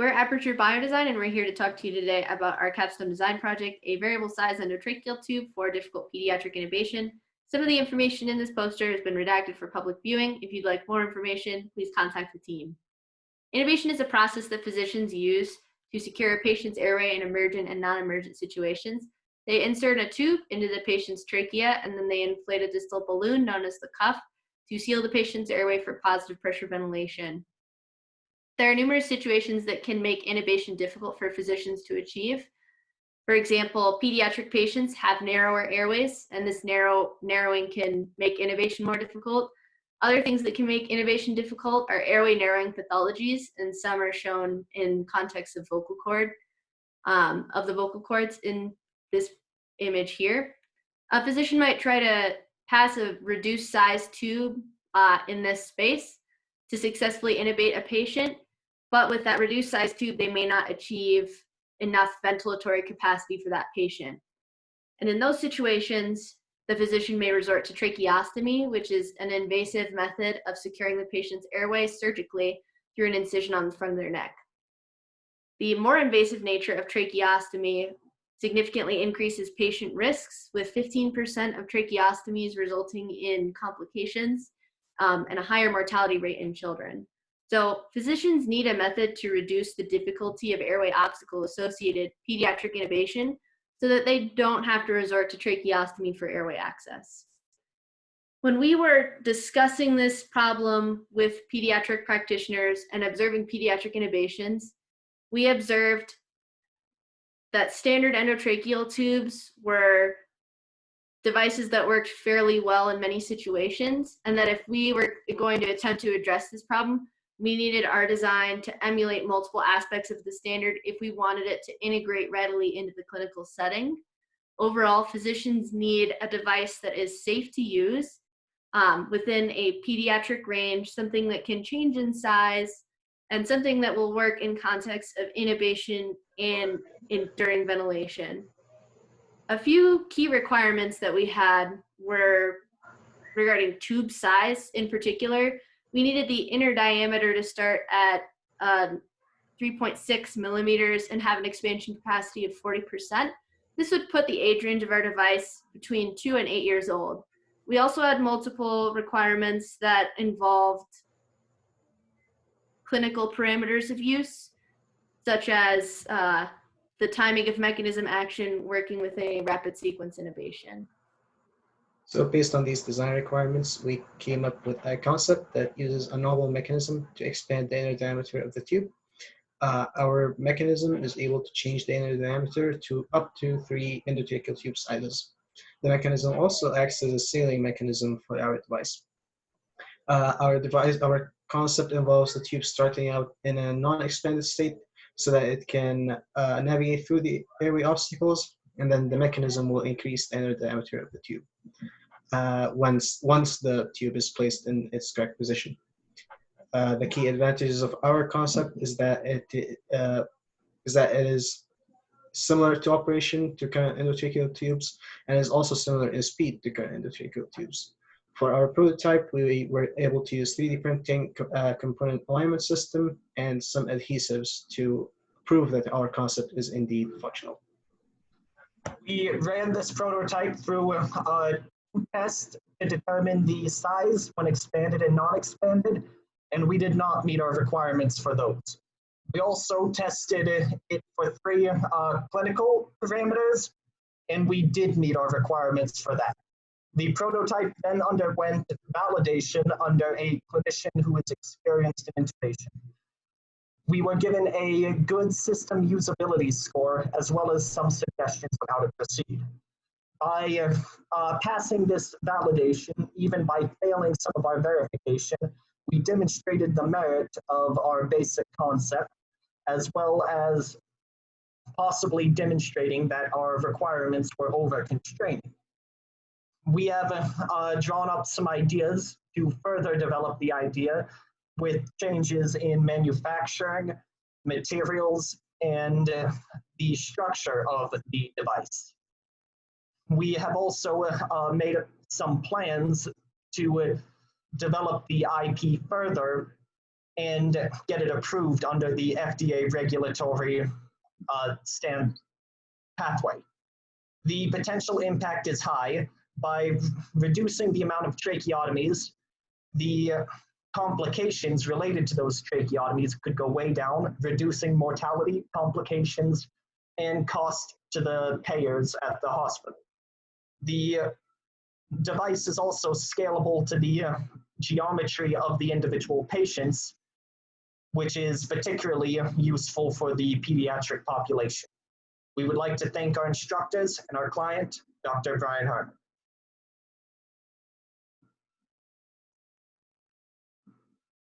We're Aperture Biodesign, and we're here to talk to you today about our Capstone design project, a variable size endotracheal tube for difficult pediatric intubation. Some of the information in this poster has been redacted for public viewing. If you'd like more information, please contact the team. Intubation is a process that physicians use to secure a patient's airway in emergent and non-emergent situations. They insert a tube into the patient's trachea, and then they inflate a distal balloon known as the cuff to seal the patient's airway for positive pressure ventilation. There are numerous situations that can make intubation difficult for physicians to achieve. For example, pediatric patients have narrower airways, and this narrowing can make intubation more difficult. Other things that can make intubation difficult are airway narrowing pathologies, and some are shown in context of vocal cord, of the vocal cords in this image here. A physician might try to pass a reduced size tube in this space to successfully intubate a patient, but with that reduced size tube, they may not achieve enough ventilatory capacity for that patient. And in those situations, the physician may resort to tracheostomy, which is an invasive method of securing the patient's airway surgically through an incision on the front of their neck. The more invasive nature of tracheostomy significantly increases patient risks, with 15% of tracheostomies resulting in complications and a higher mortality rate in children. So physicians need a method to reduce the difficulty of airway obstacle-associated pediatric intubation so that they don't have to resort to tracheostomy for airway access. When we were discussing this problem with pediatric practitioners and observing pediatric intubations, we observed that standard endotracheal tubes were devices that worked fairly well in many situations, and that if we were going to attempt to address this problem, we needed our design to emulate multiple aspects of the standard if we wanted it to integrate readily into the clinical setting. Overall, physicians need a device that is safe to use within a pediatric range, something that can change in size, and something that will work in context of intubation and during ventilation. A few key requirements that we had were regarding tube size in particular. We needed the inner diameter to start at 3.6 millimeters and have an expansion capacity of 40%. This would put the age range of our device between 2 and 8 years old. We also had multiple requirements that involved clinical parameters of use, such as the timing of mechanism action working with a rapid sequence intubation. So based on these design requirements, we came up with a concept that uses a novel mechanism to expand the inner diameter of the tube. Our mechanism is able to change the inner diameter to up to 3 endotracheal tube sizes. The mechanism also acts as a sealing mechanism for our device. Our concept involves the tube starting out in a non-expanded state so that it can navigate through the airway obstacles, and then the mechanism will increase the inner diameter of the tube once the tube is placed in its correct position. The key advantages of our concept is that it is similar to operation to current endotracheal tubes, and is also similar in speed to current endotracheal tubes. For our prototype, we were able to use 3D printing component alignment system and some adhesives to prove that our concept is indeed functional. We ran this prototype through a test to determine the size when expanded and non-expanded, and we did not meet our requirements for those. We also tested it for 3 clinical parameters, and we did meet our requirements for that. The prototype then underwent validation under a clinician who is experienced in intubation. We were given a good system usability score, as well as some suggestions on how to proceed. By passing this validation, even by failing some of our verification, we demonstrated the merit of our basic concept, as well as possibly demonstrating that our requirements were over-constraining. We have drawn up some ideas to further develop the idea with changes in manufacturing, materials, and the structure of the device. We have also made some plans to develop the IP further and get it approved under the FDA regulatory pathway. The potential impact is high. By reducing the amount of tracheotomies, the complications related to those tracheotomies could go way down, reducing mortality, complications, and cost to the payers at the hospital. The device is also scalable to the geometry of the individual patients, which is particularly useful for the pediatric population. We would like to thank our instructors and our client, Dr. Brian Hartman.